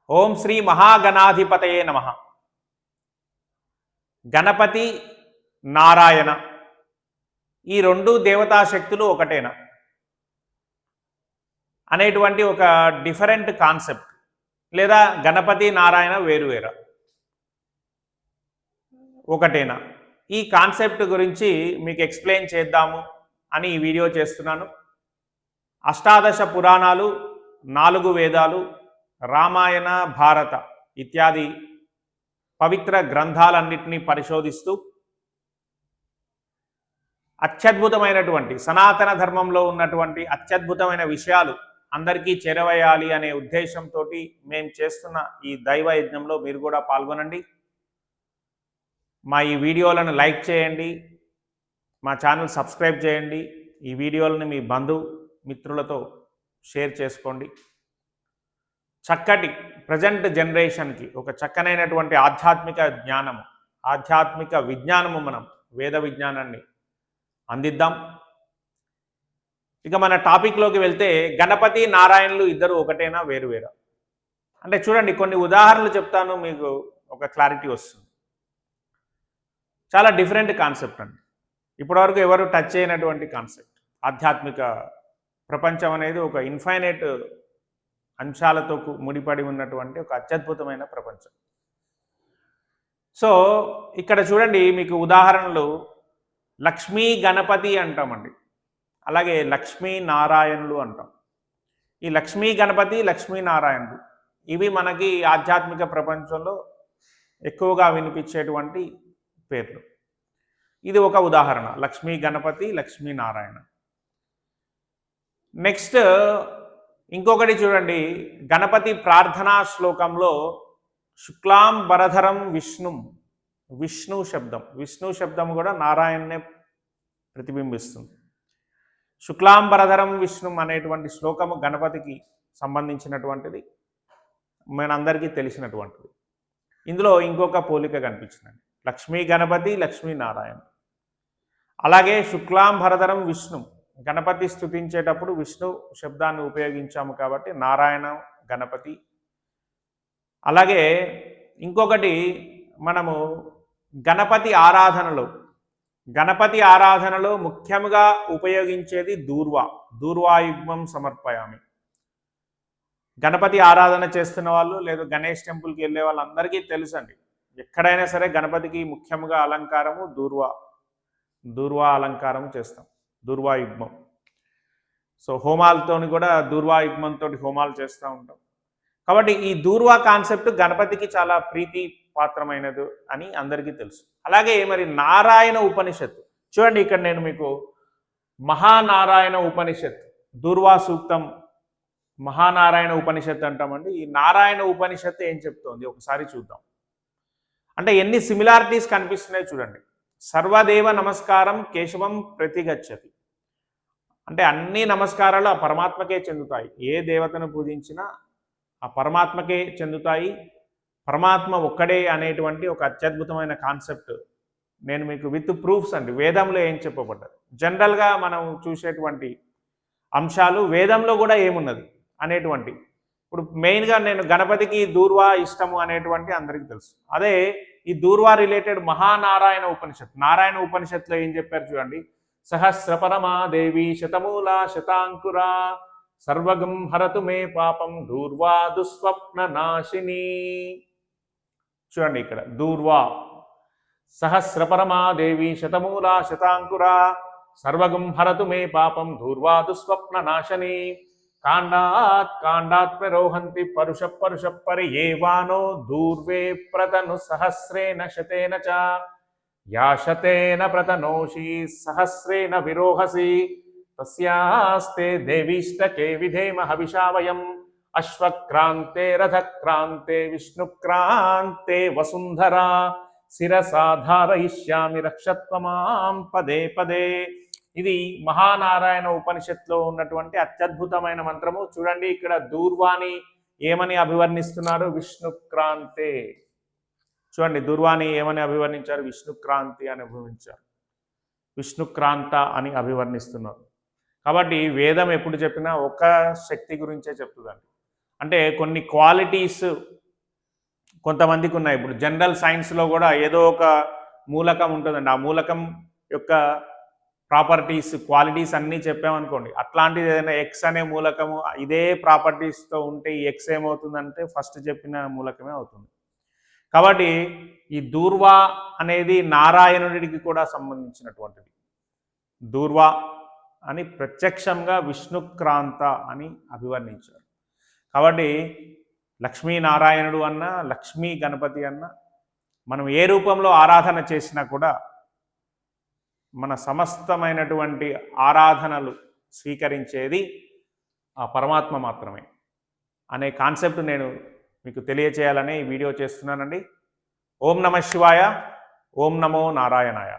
ఓం శ్రీ మహాగణాధిపతయే నమః. గణపతి, నారాయణ ఈ రెండు దేవతా శక్తులు ఒకటేనా అనేటువంటి ఒక డిఫరెంట్ కాన్సెప్ట్, లేదా గణపతి నారాయణ వేరువేరా ఒకటేనా, ఈ కాన్సెప్ట్ గురించి మీకు ఎక్స్ప్లెయిన్ చేద్దాము అని ఈ వీడియో చేస్తున్నాను. అష్టాదశ పురాణాలు, 4 వేదాలు, రామాయణ, భారత ఇత్యాది పవిత్ర గ్రంథాలన్నింటినీ పరిశోధిస్తూ అత్యద్భుతమైనటువంటి సనాతన ధర్మంలో ఉన్నటువంటి అత్యద్భుతమైన విషయాలు అందరికీ చేరవేయాలి అనే ఉద్దేశంతో మేము చేస్తున్న ఈ దైవ యజ్ఞంలో మీరు కూడా పాల్గొనండి. మా ఈ వీడియోలను లైక్ చేయండి, మా ఛానల్ సబ్స్క్రైబ్ చేయండి, ఈ వీడియోలను మీ మిత్రులతో షేర్ చేసుకోండి. చక్కటి ప్రజెంట్ జనరేషన్కి ఒక చక్కనైనటువంటి ఆధ్యాత్మిక జ్ఞానము, ఆధ్యాత్మిక విజ్ఞానము, మనం వేద విజ్ఞానాన్ని అందిద్దాం. ఇక మన టాపిక్లోకి వెళ్తే, గణపతి నారాయణులు ఇద్దరు ఒకటేనా వేరువేరా అంటే చూడండి, కొన్ని ఉదాహరణలు చెప్తాను, మీకు ఒక క్లారిటీ వస్తుంది. చాలా డిఫరెంట్ కాన్సెప్ట్ అండి, ఇప్పటివరకు ఎవరు టచ్ చేయనటువంటి కాన్సెప్ట్. ఆధ్యాత్మిక ప్రపంచం అనేది ఒక ఇన్ఫైనైట్ అంశాలతో ముడిపడి ఉన్నటువంటి ఒక అత్యద్భుతమైన ప్రపంచం. సో ఇక్కడ చూడండి, మీకు ఉదాహరణలు లక్ష్మీ గణపతి అంటామండి, అలాగే లక్ష్మీ నారాయణులు అంటాం. ఈ లక్ష్మీ గణపతి, లక్ష్మీ నారాయణులు ఇవి మనకి ఆధ్యాత్మిక ప్రపంచంలో ఎక్కువగా వినిపించేటువంటి పేర్లు. ఇది ఒక ఉదాహరణ, లక్ష్మీ గణపతి, లక్ష్మీ నారాయణ. నెక్స్ట్ ఇంకొకటి చూడండి, గణపతి ప్రార్థనా శ్లోకంలో శుక్లాం వరధరం విష్ణు శబ్దం కూడా నారాయణనే ప్రతిబింబిస్తుంది. శుక్లాం వరధరం విష్ణు అనేటువంటి శ్లోకము గణపతికి సంబంధించినటువంటిది, మనందరికీ తెలిసినటువంటిది. ఇందులో ఇంకొక పోలిక కనిపించిందండి, లక్ష్మీ గణపతి, లక్ష్మీ నారాయణ. అలాగే శుక్లాం వరధరం విష్ణు, గణపతి స్తుతించేటప్పుడు విష్ణు శబ్దాన్ని ఉపయోగించాము కాబట్టి నారాయణ గణపతి. అలాగే ఇంకొకటి, మనము గణపతి ఆరాధనలో ముఖ్యంగా ఉపయోగించేది దూర్వాయుగ్మం సమర్పయామి. గణపతి ఆరాధన చేస్తున్న వాళ్ళు, లేదా గణేష్ టెంపుల్కి వెళ్ళే వాళ్ళందరికీ తెలుసండి, ఎక్కడైనా సరే గణపతికి ముఖ్యంగా అలంకారము దూర్వా అలంకారం చేస్తాం, దూర్వాయుగ్మం. సో హోమాలతో కూడా దూర్వాయుగ్మంతో హోమాలు చేస్తూ ఉంటాం. కాబట్టి ఈ దూర్వా కాన్సెప్ట్ గణపతికి చాలా ప్రీతి పాత్రమైనది అని అందరికీ తెలుసు. అలాగే మరి నారాయణ ఉపనిషత్తు చూడండి, ఇక్కడ నేను మీకు మహానారాయణ ఉపనిషత్, దూర్వా సూక్తం మహానారాయణ ఉపనిషత్తు అంటామండి. ఈ నారాయణ ఉపనిషత్తు ఏం చెప్తోంది ఒకసారి చూద్దాం. అంటే ఎన్ని సిమిలారిటీస్ కనిపిస్తున్నాయి చూడండి. సర్వదేవ నమస్కారం కేశవం ప్రతిగచ్చతి, అంటే అన్ని నమస్కారాలు ఆ పరమాత్మకే చెందుతాయి. ఏ దేవతను పూజించినా ఆ పరమాత్మకే చెందుతాయి. పరమాత్మ ఒక్కడే అనేటువంటి ఒక అత్యద్భుతమైన కాన్సెప్ట్ నేను మీకు విత్ ప్రూఫ్స్ అండి, వేదంలో ఏం చెప్పబడ్డది. జనరల్గా మనం చూసేటువంటి అంశాలు వేదంలో కూడా ఏమున్నది అనేటువంటి. ఇప్పుడు మెయిన్గా నేను గణపతికి దూర్వా ఇష్టము అనేటువంటి అందరికీ తెలుసు. అదే ఈ దూర్వా రిలేటెడ్ మహానారాయణ ఉపనిషత్, నారాయణ ఉపనిషత్తులో ఏం చెప్పారు చూడండి. సహస్రపరమా దేవి శతమూల శతాంకురా సర్వగం హరతు మే పాపం దూర్వా దుస్వప్న నాశిని. చూడండి ఇక్కడ దూర్వా, సహస్రపరమా దేవి శతమూల శతాంకురా సర్వగం హరతు మే పాపం దూర్వా దుస్వప్న నాశిని. కాండాత్ ప్రరోహంతి పరుష పరియేవానో దూర్వే ప్రతను సహస్రేణ శతేన చ యాశతేన ప్రతనోషి సహస్రేణ విరోహసి తస్యాస్తే దేవీష్టకే విధేమ హవిషా వయం అశ్వక్రాంతే రథక్రాంతే విష్ణుక్రాంతే వసుంధరా శిరసాధారయిష్యామి రక్షత్వమాం పదే పదే. ఇది మహానారాయణ ఉపనిషత్తులో ఉన్నటువంటి అత్యద్భుతమైన మంత్రము. చూడండి ఇక్కడ దూర్వాని ఏమని అభివర్ణిస్తున్నారు, విష్ణుక్రాంతే. చూడండి దూర్వాని ఏమని అభివర్ణించారు, విష్ణుక్రాంతి అని అభివర్ణించారు, విష్ణుక్రాంత అని అభివర్ణిస్తున్నారు. కాబట్టి వేదం ఎప్పుడు చెప్పినా ఒక శక్తి గురించే చెప్తుందండి. అంటే కొన్ని క్వాలిటీస్ కొంతమందికి ఉన్నాయి. ఇప్పుడు జనరల్ సైన్స్లో కూడా ఏదో ఒక మూలకం ఉంటుందండి. ఆ మూలకం యొక్క ప్రాపర్టీస్, క్వాలిటీస్ అన్నీ చెప్పామనుకోండి, అట్లాంటిది ఏదైనా ఎక్స్ అనే మూలకము ఇదే ప్రాపర్టీస్తో ఉంటే ఈ ఎక్స్ ఏమవుతుందంటే ఫస్ట్ చెప్పిన మూలకమే అవుతుంది. కాబట్టి ఈ దూర్వా అనేది నారాయణుడికి కూడా సంబంధించినటువంటిది. దూర్వా అని ప్రత్యక్షంగా విష్ణుక్రాంత అని అభివర్ణించారు. కాబట్టి లక్ష్మీనారాయణుడు అన్న, లక్ష్మీ గణపతి అన్న, మనం ఏ రూపంలో ఆరాధన చేసినా కూడా మన సమస్తమైనటువంటి ఆరాధనలు స్వీకరించేది ఆ పరమాత్మ మాత్రమే అనే కాన్సెప్ట్ నేను మీకు తెలియచేయాలని ఈ వీడియో చేస్తున్నానండి. ఓం నమః శివాయ. ఓం నమో నారాయణాయ.